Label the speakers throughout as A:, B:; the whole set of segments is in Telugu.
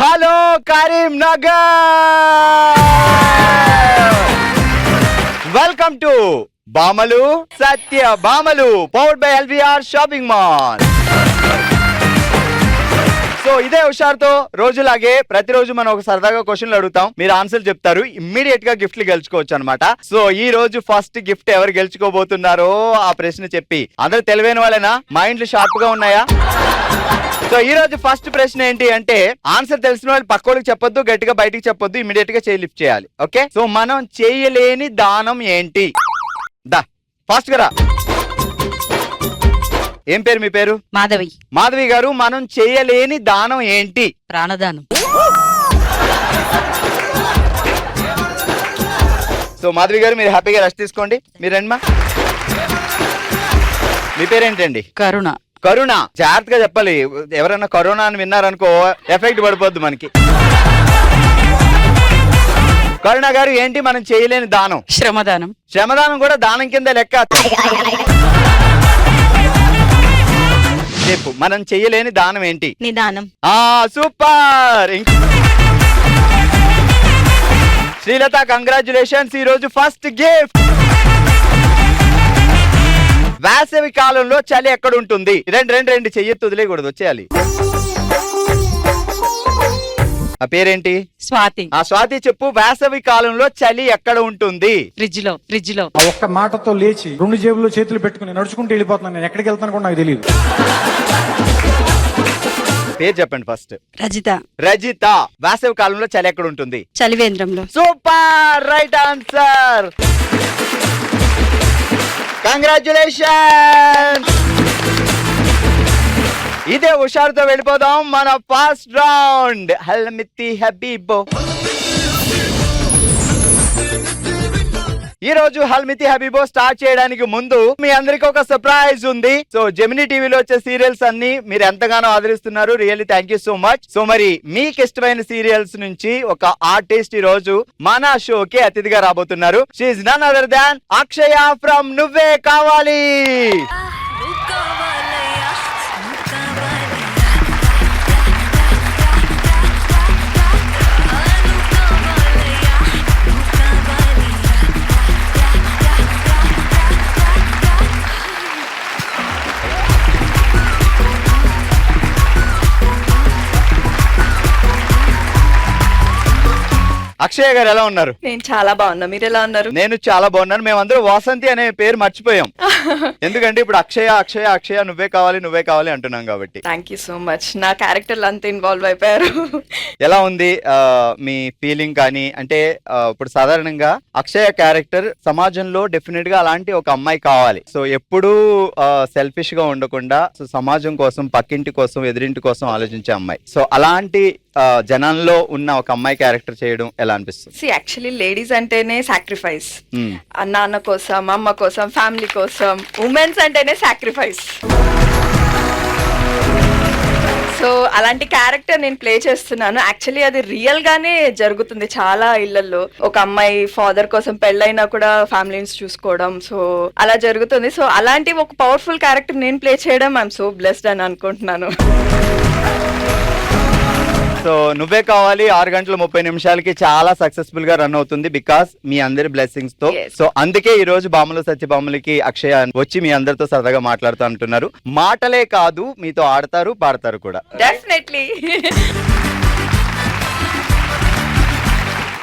A: హలో కరీంనగర్, వెల్కమ్ టు బామలు సత్య బామలు powered by LVR shopping mall. So ఇదే హుషారుతో రోజులాగే ప్రతిరోజు మనం ఒక సరదాగా క్వశ్చన్లు అడుగుతాం, మీరు ఆన్సర్ చెప్తారు, ఇమ్మీడియట్ గా గిఫ్ట్లు గెలుచుకోవచ్చు అనమాట. సో ఈ రోజు ఫస్ట్ గిఫ్ట్ ఎవరు గెలుచుకోబోతున్నారో ఆ ప్రశ్న చెప్పి, అందరూ తెలివైన వాళ్ళేనా, మైండ్లు షార్ప్ గా ఉన్నాయా? సో ఈ రోజు ఫస్ట్ ప్రశ్న ఏంటి అంటే, ఆన్సర్ తెలిసిన వాళ్ళు పక్కోళ్ళకి చెప్పొద్దు, గట్టిగా బయటికి చెప్పొద్దు, ఇమ్మీడియట్ గా చేయి లిఫ్ట్ చేయాలి. ఓకే, సో మనం చేయలేని దానం ఏంటి? దా ఫాస్ట్ గా రా. ఏం పేరు మీ పేరు?
B: మాధవి.
A: మాధవి గారు, మనం చేయలేని దానం ఏంటి?
B: ప్రాణదానం.
A: సో మాధవి గారు, మీరు హ్యాపీగా రెస్ట్ తీసుకోండి. మీరు రండి మా. మీ పేరేంటండి?
B: కరుణ.
A: కరుణ, జాగ్రత్తగా చెప్పాలి, ఎవరైనా కరోనా అని విన్నారనుకో ఎఫెక్ట్ పడిపోద్ది మనకి. కరుణ గారు, ఏంటి మనం చేయలేని దానం?
B: శ్రమదానం.
A: శ్రమదానం కూడా దానం కింద లెక్క. చెప్పు, మనం చేయలేని దానం ఏంటి?
B: నిదానం.
A: సూపర్. శ్రీలత, కంగ్రాచులేషన్స్, ఈ రోజు ఫస్ట్ గిఫ్ట్. వేసవి కాలంలో చలి ఎక్కడ ఉంటుంది? రెండు చెయ్యొద్దు, వదిలేయకూడదు, వచ్చేయాలి. ఆ పేరేంటి?
B: స్వాతి.
A: స్వాతి, చెప్పు, వేసవి కాలంలో చలి ఎక్కడ ఉంటుంది?
B: ఫ్రిడ్జ్ లో.
C: ఒక్క మాటతో లేచి 2 జేబుల్లో చేతులు పెట్టుకుని నడుచుకుంటూ వెళ్ళిపోతున్నాను. నేను ఎక్కడికి వెళ్తాను కూడా నాకు తెలియదు.
A: పేరు చెప్పండి ఫస్ట్.
B: రజిత.
A: రజిత, వేసవి కాలంలో చలి ఎక్కడ ఉంటుంది?
B: చలివేంద్రంలో.
A: Super, right answer. కంగ్రాచులేషన్. ఇదే హుషారుతో వెళ్ళిపోదాం మన ఫస్ట్ రౌండ్. హల్మితి హబీబో. ఈ రోజు హల్మితి హబీబో స్టార్ట్ చేయడానికి ముందు మీ అందరికి ఒక సర్ప్రైజ్ ఉంది. సో జెమినీ టీవీలో వచ్చే సీరియల్స్ అన్ని మీరు ఎంతగానో ఆదరిస్తున్నారు, really thank you so much. So మరి మీకు ఇష్టమైన సీరియల్స్ నుంచి ఒక ఆర్టిస్ట్ ఈ రోజు మన షోకి అతిథిగా రాబోతున్నారు. She is none other than Akshaya from Nuvve Kavali. అక్షయ గారు ఎలా ఉన్నారు?
D: నేను చాలా బాగున్నా, మీరు ఎలా ఉన్నారు?
A: నేను చాలా బాగున్నాను. మేమందరం వాసంతి అనే పేరు మర్చిపోయాం, ఎందుకంటే ఇప్పుడు అక్షయ అక్షయ అక్షయ నువ్వే కావాలి అంటున్నాం కాబట్టి.
D: Thank you so much. నా క్యారెక్టర్ అంతా ఇన్వాల్వ్ అయిపోయారు.
A: ఎలా ఉంది మీ ఫీలింగ్? కానీ అంటే ఇప్పుడు సాధారణంగా అక్షయ క్యారెక్టర్ సమాజంలో డెఫినెట్ గా అలాంటి ఒక అమ్మాయి కావాలి. సో ఎప్పుడూ సెల్ఫిష్ గా ఉండకుండా సమాజం కోసం, పక్కింటి కోసం, ఎదురింటి కోసం ఆలోచించే అమ్మాయి. సో అలాంటి జనంలో ఉన్న ఒక అమ్మాయి క్యారెక్టర్ చేయడం ఎలా అనిపిస్తుంది?
D: యాక్చువల్లీ లేడీస్ అంటేనే సాక్రిఫైస్. నాన్న కోసం, అమ్మ కోసం, ఫ్యామిలీ కోసం. ఉమెన్స్ అంటేనే సాక్రిఫైస్. సో అలాంటి క్యారెక్టర్ నేను ప్లే చేస్తున్నాను. యాక్చువల్లీ అది రియల్ గానే జరుగుతుంది చాలా ఇళ్లలో. ఒక అమ్మాయి ఫాదర్ కోసం పెళ్ళైనా కూడా ఫ్యామిలీని చూసుకోవడం, సో అలా జరుగుతుంది. సో అలాంటి ఒక పవర్ఫుల్ క్యారెక్టర్ నేను ప్లే చేయడం ఐఎమ్ సో బ్లెస్డ్ అని అనుకుంటున్నాను.
A: సో నువ్వే కావాలి 6:30 చాలా సక్సెస్ఫుల్ గా రన్ అవుతుంది బికాస్ మీ అందరి బ్లెస్సింగ్స్ తో. సో అందుకే ఈ రోజు బామలు సత్యభామలకి అక్షయ వచ్చి మీ అందరితో సరదాగా మాట్లాడుతూ అంటున్నారు. మాటలే కాదు, మీతో ఆడతారు, పాడతారు కూడా.
D: డెఫినెట్లీ.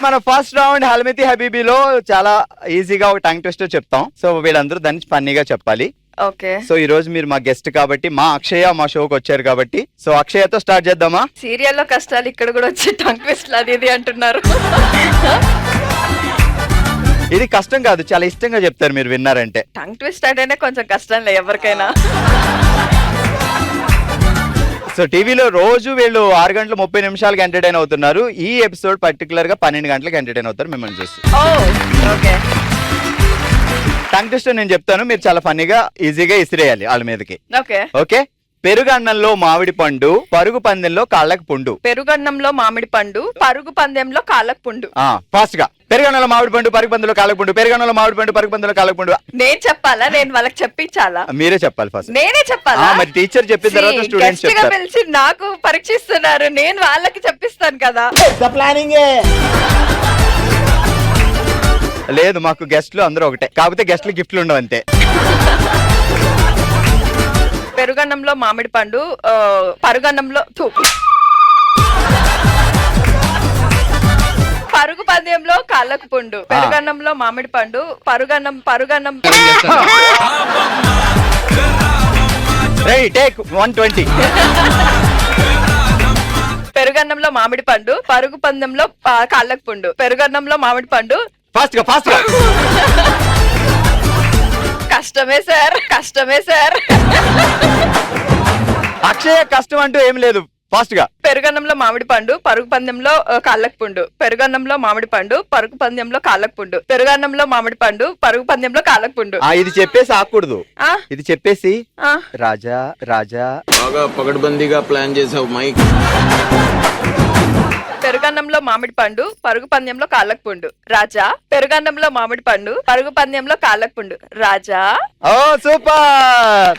A: మన ఫస్ట్ రౌండ్ హల్మితి హబీబీలో చాలా ఈజీగా ఒక టంగ్ ట్విస్టర్ చెప్తాం. సో వీళ్ళందరూ దాన్ని ఫన్నీగా చెప్పాలి.
D: ఓకే.
A: సో ఈ రోజు మీరు మా గెస్ట్ కాబట్టి, మా అక్షయ మా షోకి వచ్చారు కాబట్టి, సో అక్షయతో స్టార్ట్ చేద్దామా?
D: సీరియల్లో కష్టాలు ఇక్కడ కూడా వచ్చి టంగ్ ట్విస్ట్ అది ఇది అంటున్నారు.
A: ఇది కష్టం కాదు, చాలా ఇష్టంగా చెప్తారు మీరు విన్నారంటే.
D: టంగ్ ట్విస్ట్ అంటేనే కొంచెం కష్టంలే ఎవరికైనా.
A: సో టీవీలో రోజు వీళ్ళు 6:30 ఎంటర్టైన్ అవుతున్నారు. ఈ ఎపిసోడ్ పర్టికులర్ గా 12 గంటలకు ఎంటర్టైన్ అవుతారు మిమ్మల్ని చూసి.
D: ఓకే.
A: టంగ్ ట్విస్టర్ నేను చెప్తాను, మీరు చాలా ఫన్నీగా ఈజీగా ఇసిరేయాలి వాళ్ళ మీదకి. ఓకే. పెరుగన్నంలో మామిడి పండు, పరుగు పందెంలో కాళ్ళకు పుండు.
D: పెరుగన్నంలో మామిడి పండు, పరుగు పందెంలో కాళ్ళకు పుండు.
A: ఫాస్ట్ గా. పెరుగన్నంలో మామిడి పండు పరుగు పందులో కాలకుండు, పెరుగన్నంలో మామిడి పండు పరుగు పందులో కాలకుండు.
D: నేను చెప్పాలా? నేను వాళ్ళకి చెప్పించాలా?
A: మీరే చెప్పాలి ఫస్ట్.
D: నేనే చెప్పాలా?
A: మరి టీచర్ చెప్పిన తర్వాత స్టూడెంట్స్
D: గెస్ట్ గా
A: చెప్తారు.
D: పిలిచి నాకు పరీక్షిస్తున్నారు, నేను వాళ్ళకి చెప్పిస్తాను కదా.
A: లేదు, మాకు గెస్ట్లు అందరూ ఒకటే, కాకపోతే గెస్ట్లు గిఫ్ట్లు ఉండవు అంతే.
D: పెరుగన్నంలో మామిడి పండు, పరుగన్నంలో పరుగు పందెంలో కాళ్ళకు పుండు. పెరుగన్నంలో మామిడి పండు, పరుగన్నం
A: టేక్ 120.
D: పెరుగన్నంలో మామిడి పండు, పరుగు పందెంలో కాళ్ళకు పుండు. పెరుగన్నంలో మామిడి పండు.
A: ఫాస్ట్ గా
D: కష్టమే సార్.
A: అక్షయ కష్టం అంటూ ఏం లేదు, ఫాస్ట్ గా.
D: పెరుగన్నంలో మామిడి పండు, పరుగు పందెంలో కాళ్ళకు పుండు. పెరుగన్నంలో మామిడి పండు, పరుగు పందెంలో కాళ్ళకు పుండు. పెరుగన్నంలో మామిడి పండు, పరుగు పందెంలో కాళ్ళకు పుండు.
A: ఇది చెప్పేసి ఆకూడదు, ఇది చెప్పేసి రాజా
E: బాగా పగడ్బందీగా ప్లాన్ చేసావు మైక్.
D: పెరుగన్నంలో మామిడి పండు, పరుగు పందెంలో కాళ్ళకు పుండు. రాజా. పెరుగన్నంలో మామిడి పండు, పరుగు పందెంలో కాళ్ళకు పుండు. రాజా.
A: ఓ సూపర్.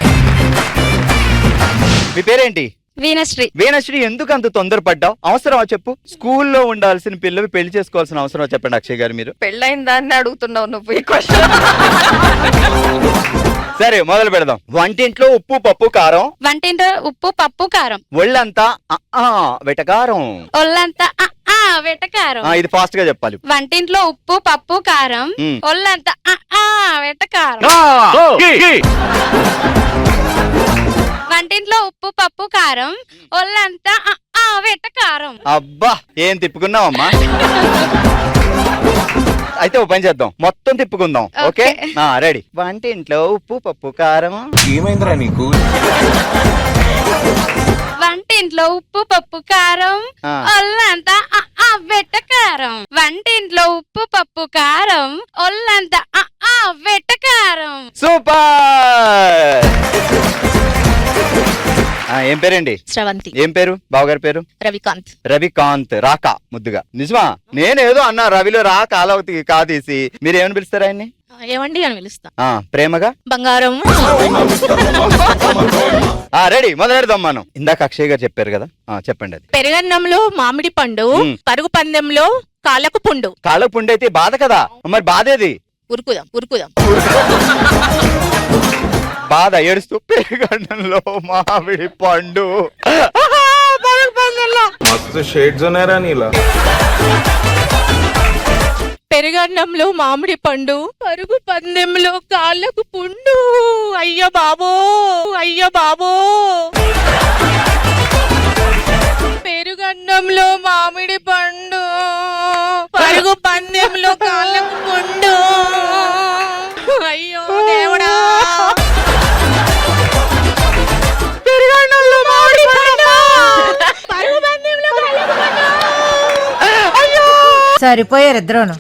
A: మీ పేరేంటి?
B: వీణశ్రీ.
A: వీణశ్రీ, ఎందుకు అంత తొందరపడ్డావు? అవసరమా చెప్పు? స్కూల్లో ఉండాల్సిన పిల్లలు పెళ్లి చేసుకోవాల్సిన అవసరమా చెప్పండి అక్షయ్ గారు. మీరు
D: పెళ్ళైన దాన్ని అడుగుతున్నావు నువ్వు ఈ క్వశ్చన్.
A: సరే మొదలు పెడదాం. వంటింట్లో ఉప్పు పప్పు కారం.
B: వంటింట్లో ఉప్పు పప్పు కారం.
A: ఒళ్ళంతా వెటకారం.
B: ఒళ్ళంతా వెటకారం.
A: ఇది ఫాస్ట్ గా చెప్పాలి.
B: వంటింట్లో ఉప్పు పప్పు కారం. ఒళ్ళంతా వెటకారం. వంటింట్లో ఉప్పు పప్పు కారం. ఒళ్ళంతా వెటకారం.
A: అబ్బా, ఏం తిప్పుకున్నావమ్మా. అయితే ఓ పని చేద్దాం, మొత్తం తిప్పుకుందాం. Okay, ready. వంటింట్లో ఉప్పు పప్పు కారం.
E: ఏమైందిరా నీకు?
B: వంటింట్లో ఉప్పు పప్పు కారం. ఒళ్ళంతా వెటకారం. వంటింట్లో ఉప్పు పప్పు కారం. ఒళ్ళంతా వెటకారం.
A: సూపర్. ఏం పేరండి?
B: శ్రవంతి.
A: ఏం పేరు? బావగారి పేరు?
B: రవికాంత్.
A: రవికాంత్. రాక ముద్దుగా. నిజమా? నేనేదో అన్నా రవిలో రా కాలవతి కాదీసి. మీరు ఏమని పిలుస్తారా ఆయన్ని?
B: ఏమండి అని పిలుస్తా.
A: ప్రేమగా
B: బంగారం.
A: రెడీ, మొదలెడదాం మనం. ఇందాక అక్షయ్ గారు చెప్పారు కదా, చెప్పండి. అది
B: పెరుగన్నంలో మామిడి పండు, పరుగు పందెంలో కాళ్ళకు పుండు.
A: కాళ్ళకు పుండు అయితే బాధ కదా, మరి బాధేది?
B: ఉరుకుదాం.
A: బాధ ఏడుస్తూ పెరుగన్నంలో మామిడి పండు.
E: మస్తు షేడ్స్ ఉన్నారా నీలా?
B: పెరుగన్నంలో మామిడి పండు, పరుగు పందెంలో కాళ్ళకు పుండు. అయ్యో బాబో. పెరుగన్నంలో మామిడి పండు, పరుగు పందెంలో కాళ్ళకు పుండు. అయ్యో దేవుడా. పెరుగన్నంలో మామిడి పండు, పరుగు పందెంలో కాళ్ళకు పుండు. అయ్యో
F: సరిపోయారు ఇద్దరును.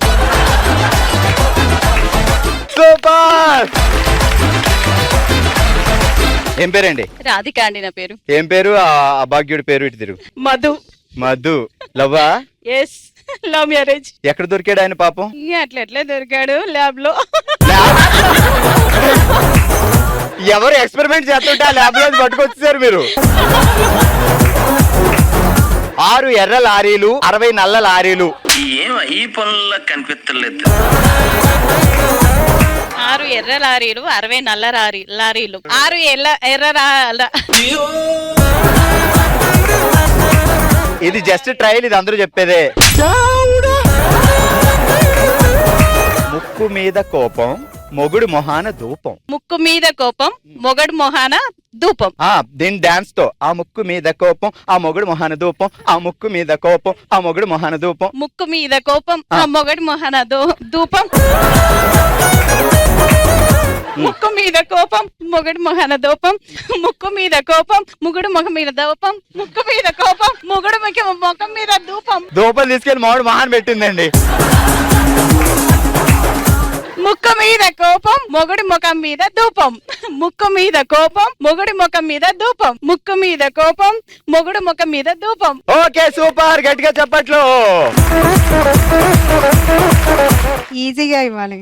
A: సూపర్. ఏం పేరండి?
B: రాధిక అండి నా పేరు.
A: ఏం పేరు? అభాగ్యుడి పేరు ఇటు తిరుగు. మధు. లవ్వా?
B: Yes, love marriage.
A: ఎక్కడ దొరికాడు ఆయన పాపం?
B: అట్లా దొరికాడు ల్యాబ్ లో.
A: ఎవరు ఎక్స్పెరిమెంట్ చేస్తుంటే ఆ ల్యాబ్ లో పట్టుకొచ్చేసారు మీరు. 6 ఎర్ర లారీలు, 60 నల్ల లారీలు.
G: ఈ పనుల్లో కనిపించలేదు.
B: 6 ఎర్ర లారీలు, 60 నల్ల లారీలు. 6 ఎర్ర.
A: ఇది జస్ట్ ట్రయల్, ఇది అందరూ చెప్పేదే. ముక్కు మీద కోపం, మొగుడు మొహాన ధూపం.
B: ముక్కు మీద కోపం, మొగడు మొహాన ధూపం.
A: దీని డాన్స్ తో. ఆ ముక్కు మీద కోపం, ఆ మొగుడు మొహాన ధూపం. ఆ ముక్కు మీద కోపం, ఆ మొగుడు మొహాన ధూపం.
B: ముక్కు మీద కోపం, ఆ మొగడు మొహాన ధూపం. ముక్కు మీద కోపం, మొగడు మొహాన ధూపం. ముక్కు మీద కోపం, మొగుడు ముఖం మీద ధూపం. ముక్కు మీద కోపం, మొగుడు ముఖం మీద ధూపం.
A: ధూపం తీసుకెళ్లి మొగుడు మొహాన పెట్టిందండి.
B: ముక్కు మీద కోపం మొగుడి ముఖం మీద ధూపం ముక్కు మీద కోపం మొగుడి ముఖం మీద ధూపం ముక్కు మీద కోపం మొగుడు ముఖం మీద ధూపం.
A: ఓకే సూపర్, గట్టిగా చెప్పట్లు.
H: ఈజీగా ఇవ్వాలి.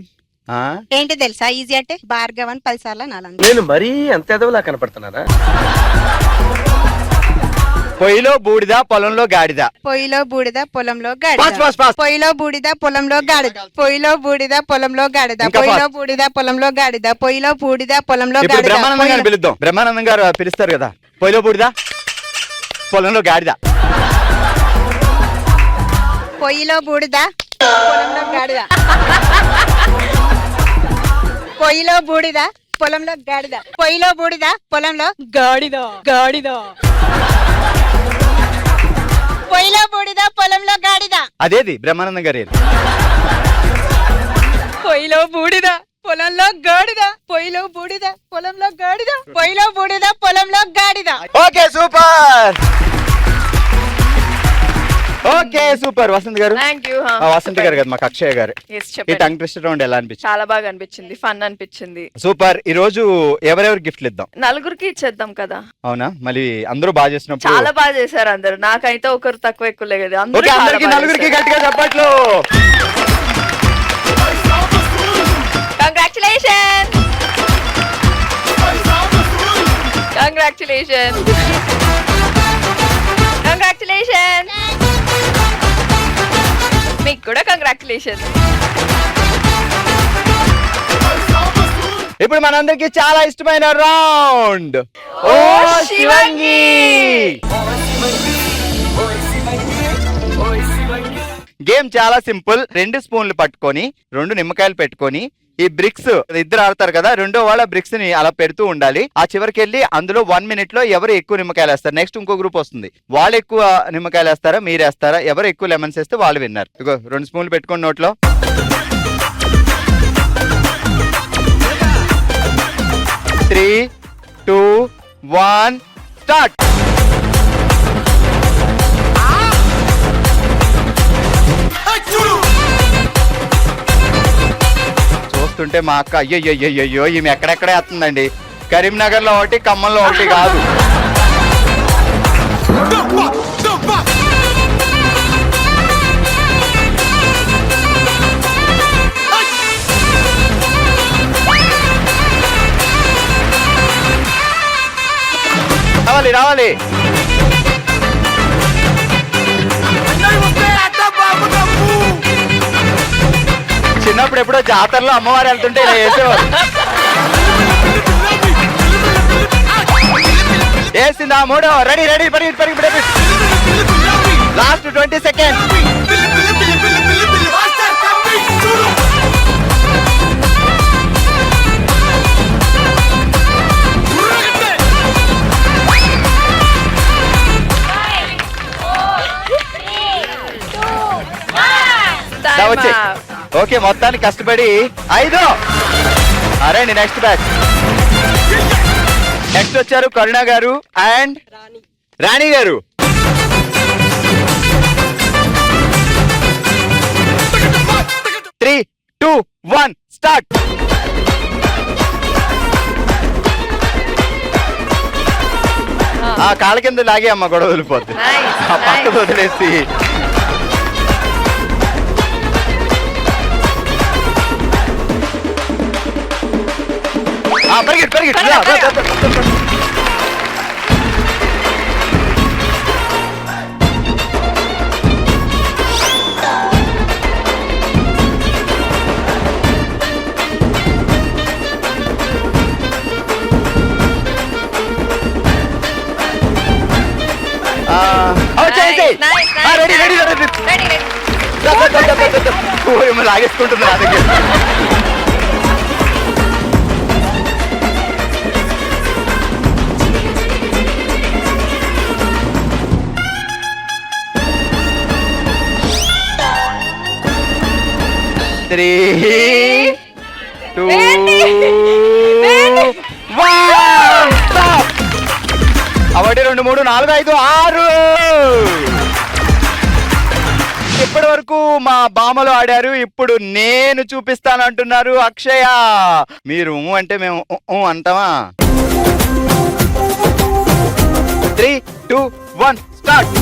A: ఆ?
H: ఏంటి తెలుసా ఈజీ అంటే భార్గవన్ 10 సార్లు నాలండి.
I: నేను మరీ అంత ఎదవలా కనపడుతున్నారా?
A: పొయ్యిలో బూడిద పొలంలో గాడిద.
H: పొయ్యిలో బూడిద పొలంలో
A: పాస్, పాస్,
H: గాడిద.
A: పాస్.
H: పొయ్యిలో బూడిద పొలంలో గాడిద. పొయ్యిలో బూడిద పొలంలో గాడిద.
A: ఇంకా
H: పొయ్యిలో
A: పాస్.
H: బూడిద పొలంలో గాడిద. పొయ్యిలో బూడిద పొలంలో
A: ఇప్పుడు
H: గాడిద.
A: బ్రహ్మానందం గారిని పిలుద్దాం. బ్రహ్మానందం గారు పిలుస్తారు కదా. పొయ్యిలో బూడిద పొలంలో గాడిద.
H: పొయ్యిలో బూడిద పొలంలో గాడిద. పొయ్యిలో బూడిద పొలంలో గాడిద. పొయ్యిలో బూడిద పొలంలో గాడిద. గాడిద. పొయ్యిలో బూడిద పొలంలో గాడిద.
A: అదేది బ్రహ్మానందం గారు ఏది?
H: పొయ్యిలో బూడిద పొలంలో గాడిద. పొయ్యిలో బూడిద పొలంలో గాడిద. పొయ్యిలో బూడిద పొలంలో గాడిద.
A: Okay super, okay super. Vasanth garu.
D: Thank you.
A: Vasant గారు కదా మాకు అక్షయ్ గారు. ఈ
D: చెప్పండి.
A: టంగ్ ట్విస్టర్ రౌండ్ ఎలా అనిపించింది?
D: చాలా బాగా అనిపించింది, ఫన్ అనిపించింది.
A: సూపర్. ఈ రోజు ఎవరెవరు గిఫ్ట్లు ఇద్దాం?
D: నలుగురికి ఇచ్చేద్దాం కదా.
A: అవునా? మళ్ళీ అందరూ బాగా చేసినప్పుడు
D: చాలా బాగా చేశారు అందరు. నాకైతే ఒకరు తక్కువ ఎక్కువ లేదు.
A: ఓకే, అందరికి నలుగురికి గట్టిగా చెప్పట్లు.
D: Congratulation, congratulation, congratulation. మీకు కూడా కంగ్రాచులేషన్.
A: ఇప్పుడు మనందరికి చాలా ఇష్టమైన రౌండ్ ఓ శివంగి. గేమ్ చాలా సింపుల్. 2 స్పూన్లు పట్టుకొని 2 నిమ్మకాయలు పెట్టుకొని ఈ బ్రిక్స్ ఇద్దరు ఆడతారు కదా, రెండో వాళ్ళ బ్రిక్స్ ని అలా పెడుతూ ఉండాలి. ఆ చివరికి వెళ్ళి అందులో 1 మినిట్ లో ఎవరు ఎక్కువ నిమ్మకాయలు వేస్తారు, నెక్స్ట్ ఇంకో గ్రూప్ వస్తుంది, వాళ్ళు ఎక్కువ నిమ్మకాయలు వేస్తారా మీరు వేస్తారా, ఎవరు ఎక్కువ లెమన్స్ వేస్తే వాళ్ళు విన్నారు. ఇగో 2 స్పూన్లు పెట్టుకోండి నోట్లో. Three, 2, 1 start. చూస్తుంటే మా అక్క అయ్యో ఈమె ఎక్కడెక్కడే వస్తుందండి. కరీంనగర్ లో ఒకటి, ఖమ్మంలో ఒకటి కాదు. రావాలి రావాలి. చిన్నప్పుడు ఎప్పుడో జాతరలో అమ్మవారు వెళ్తుంటే ఇలా వేసేవారు. వేసిందా? 3, రెడీ రెడీ, పరిగెట్. Last 20 seconds. వచ్చే ఓకే, మొత్తానికి కష్టపడి 5. అరే నెక్స్ట్ బ్యాచ్. నెక్స్ట్ వచ్చారు కరుణ గారు అండ్ రాణి గారు. Three, 2, 1 start. ఆ కాళ్ళ కింద లాగే అమ్మ గొడవ వదిలిపోద్ది. ఆ పక్కన వదిలేసి పరిగెట్. లాగేసుకుంటుంది నా దగ్గర. Three, 2, 1 stop. అవటి 2, 3, 4, 5, 6. ఇప్పటి వరకు మా బామలు ఆడారు, ఇప్పుడు నేను చూపిస్తాను అంటున్నారు అక్షయ. మీరు అంటే మేము అంటామా? 3, 2, 1 స్టార్ట్.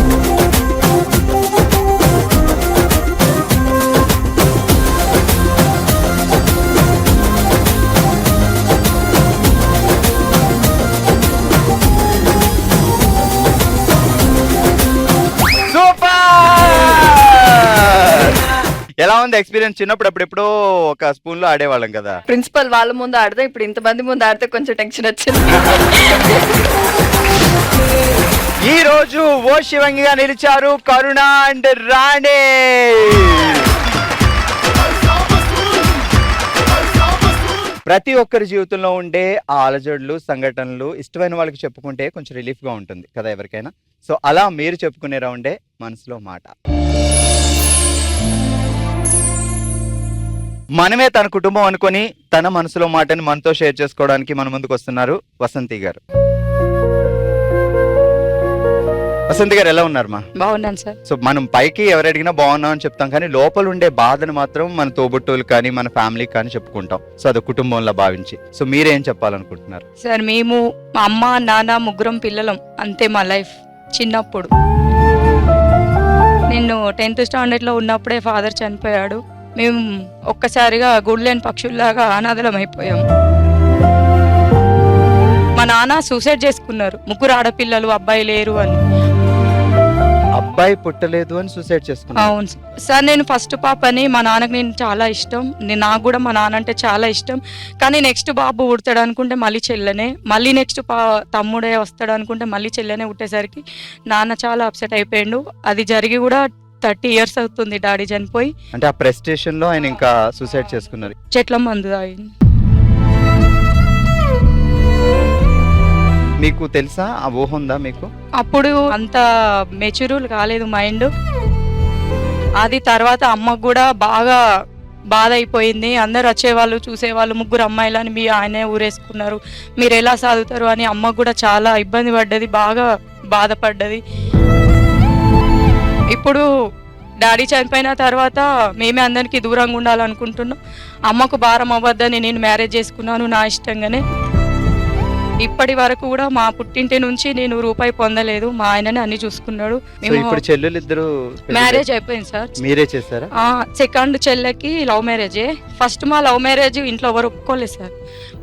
A: ఎలా ఉంది ఎక్స్పీరియన్స్? చిన్నప్పుడు అప్పుడెప్పుడో ఒక స్పూన్ లో ఆడేవాళ్ళం కదా.
D: ప్రిన్సిపల్ వాళ్ళ ముందు ఆడితే ఇప్పుడు ఇంతమంది ముందు ఆడితే కొంచెం టెన్షన్ వచ్చింది.
A: ఈ రోజు ఓ శివంగిగా నిలిచారు కరుణ అండ్ రాణి. ప్రతి ఒక్కరి జీవితంలో ఉండే ఆ అలజడులు సంఘటనలు ఇష్టమైన వాళ్ళకి చెప్పుకుంటే కొంచెం రిలీఫ్ గా ఉంటుంది కదా ఎవరికైనా. సో అలా మీరు చెప్పుకునే రౌండే మనసులో మాట. మనమే తన కుటుంబం అనుకొని తన మనసులో మాటని మనతో షేర్ చేసుకోవడానికి మన ముందుకు వస్తున్నారు వసంతి గారు. వసంతి గారు ఎలా ఉన్నారు మా?
B: బాగున్నాను సార్.
A: సో మనం పైకి ఎవరు అడిగినా బాగున్నాం అని చెప్తాం, కానీ లోపల ఉండే బాధను మాత్రం మన తోబుట్టువులు కానీ మన ఫ్యామిలీకి కానీ చెప్పుకుంటాం. సో అది కుటుంబంలో భావించి. సో మీరేం చెప్పాలనుకుంటున్నారు?
B: సార్ మేము మా అమ్మ నాన్న ముగ్గురం పిల్లలం అంతే. మా లైఫ్ చిన్నప్పుడు నేను 10th స్టాండర్డ్ లో ఉన్నప్పుడే ఫాదర్ చనిపోయాడు. మేము ఒక్కసారిగా గుడిలేని పక్షుల్లాగా అనాథలం అయిపోయాం. మా నాన్న సూసైడ్ చేసుకున్నారు. ముగ్గురు ఆడపిల్లలు, అబ్బాయి లేరు అని.
A: అబ్బాయి పుట్టలేదు అని సూసైడ్ చేసుకున్నారు?
B: అవును సార్. నేను ఫస్ట్ పాపని, మా నాన్నకి నేను చాలా ఇష్టం. నాకు కూడా మా నాన్న అంటే చాలా ఇష్టం. కానీ నెక్స్ట్ బాబు పుడతాడు అనుకుంటే మళ్ళీ చెల్లెనే, మళ్ళీ నెక్స్ట్ తమ్ముడే వస్తాడు అనుకుంటే మళ్ళీ చెల్లెనే పుట్టేసరికి నాన్న చాలా అప్సెట్ అయిపోయాడు. అది జరిగి కూడా 30 years అవుతుంది డాడీ చనిపోయి.
A: అంటే ఆ ప్రెస్టేషన్ లో ఆయన ఇంకా సూసైడ్ చేసుకున్నారు.
B: చెట్ల మందు తాగింది.
A: మీకు తెలుసా? ఆ ఊహ ఉందా మీకు?
B: అప్పుడు అంత మెచ్యూర్ కాలేదు మైండ్. అది తర్వాత అమ్మకు కూడా బాగా బాధ అయిపోయింది. అందరు వచ్చేవాళ్ళు చూసేవాళ్ళు, ముగ్గురు అమ్మాయిలని మీ ఆయనే ఊరేసుకున్నారు, మీరు ఎలా సాదుతారు అని అమ్మకు కూడా చాలా ఇబ్బంది పడ్డది, బాగా బాధపడ్డది. ఇప్పుడు డాడీ చనిపోయిన తర్వాత మేమే అందరికీ దూరంగా ఉండాలనుకుంటున్నాం. అమ్మకు భారం అవ్వద్దని నేను మ్యారేజ్ చేసుకున్నాను నా ఇష్టంగానే. ఇప్పటి వరకు కూడా మా పుట్టింటి నుంచి నేను రూపాయి పొందలేదు. మా ఆయననే అన్ని చూసుకున్నాడు.
A: ఇప్పుడు చెల్లెలు ఇద్దరు
B: మ్యారేజ్ అయిపోయింది సార్.
A: మీరే చేశారా?
B: సెకండ్ చెల్లెకి లవ్ మ్యారేజే. ఫస్ట్ మా లవ్ మ్యారేజ్ ఇంట్లో ఎవరు ఒప్పుకోలేదు సార్.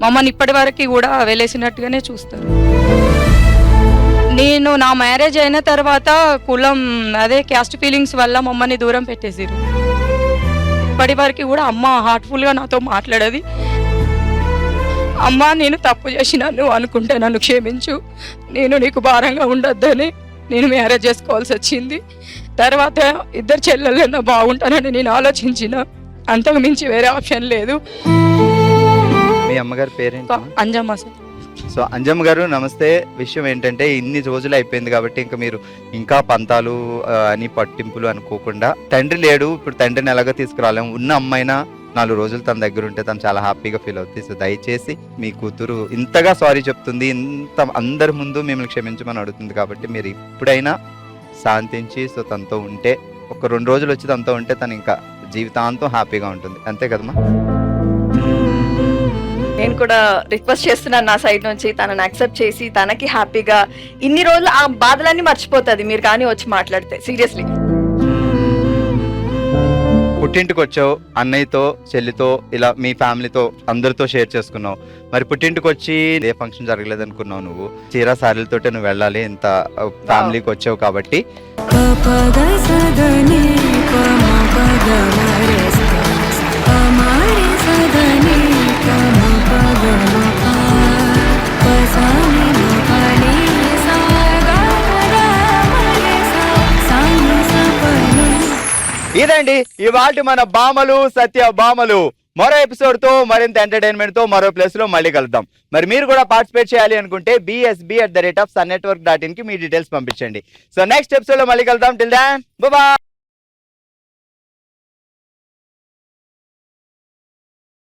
B: మమ్మల్ని ఇప్పటి వరకు కూడా వెలేసినట్టుగానే చూస్తారు. నేను నా మ్యారేజ్ అయిన తర్వాత కులం అదే క్యాస్ట్ ఫీలింగ్స్ వల్ల మమ్మల్ని దూరం పెట్టేసారు. ఇప్పటి వరకు కూడా అమ్మ హార్ట్ఫుల్గా నాతో మాట్లాడేది. అమ్మ నేను తప్పు చేసినాను అనుకుంటే నన్ను క్షమించు, నేను నీకు భారంగా ఉండొద్దని నేను మ్యారేజ్ చేసుకోవాల్సి వచ్చింది. తర్వాత ఇద్దరు చెల్లెళ్ళన్నా బాగుంటానని నేను ఆలోచించిన, అంతకు మించి వేరే ఆప్షన్ లేదు.
A: మీ అమ్మగారి పేరేంటి?
B: అంజమ్మ సార్.
A: సో అంజమ్మ గారు నమస్తే. విషయం ఏంటంటే ఇన్ని రోజులు అయిపోయింది కాబట్టి ఇంకా మీరు ఇంకా పంతాలు అని పట్టింపులు అనుకోకుండా, తండ్రి లేడు, ఇప్పుడు తండ్రిని ఎలాగో తీసుకురాలేము, ఉన్న అమ్మాయినా 4 రోజులు తన దగ్గర ఉంటే తను చాలా హ్యాపీగా ఫీల్ అవుతుంది. సో దయచేసి మీ కూతురు ఇంతగా సారీ చెప్తుంది, ఇంత అందరి ముందు మిమ్మల్ని క్షమించమని అడుగుతుంది కాబట్టి మీరు ఇప్పుడైనా శాంతించి సో తనతో ఉంటే, ఒక 2 రోజులు వచ్చి తనతో ఉంటే తను ఇంకా జీవితాంతం హ్యాపీగా ఉంటుంది. అంతే కదమ్మా?
D: నేను కూడా రిక్వెస్ట్ చేస్తున్నాను నా సైడ్ నుంచి, తనని యాక్సెప్ట్ చేసి తనకి హ్యాపీగా ఇన్ని రోజులు ఆ బాధలన్నీ మర్చిపోతుంది మీరు కానీ వచ్చి మాట్లాడితే. సీరియస్లీ
A: పుట్టింటికి వచ్చావు, అన్నయ్యతో చెల్లితో ఇలా మీ ఫ్యామిలీతో అందరితో షేర్ చేసుకున్నావు. మరి పుట్టింటికి వచ్చి ఏ ఫంక్షన్ జరగలేదు అనుకున్నావు, నువ్వు చీర సారీలతోటే నువ్వు వెళ్ళాలి, ఇంత ఫ్యామిలీకి వచ్చావు కాబట్టి. ఇదండి ఇవాల్టి మన బామలు సత్య బామలు. మరో ఎపిసోడ్ తో మరింత ఎంటర్టైన్మెంట్ తో మరో ప్లేస్ లో మళ్ళీ కలుద్దాం. మరి మీరు కూడా పార్టిసిపేట్ చేయాలి అనుకుంటే bsb@sunnetwork.in కి మీ డీటెయిల్స్ పంపించండి. సో నెక్స్ట్ ఎపిసోడ్ లో మళ్ళీ కలుద్దాం. Till then bye by.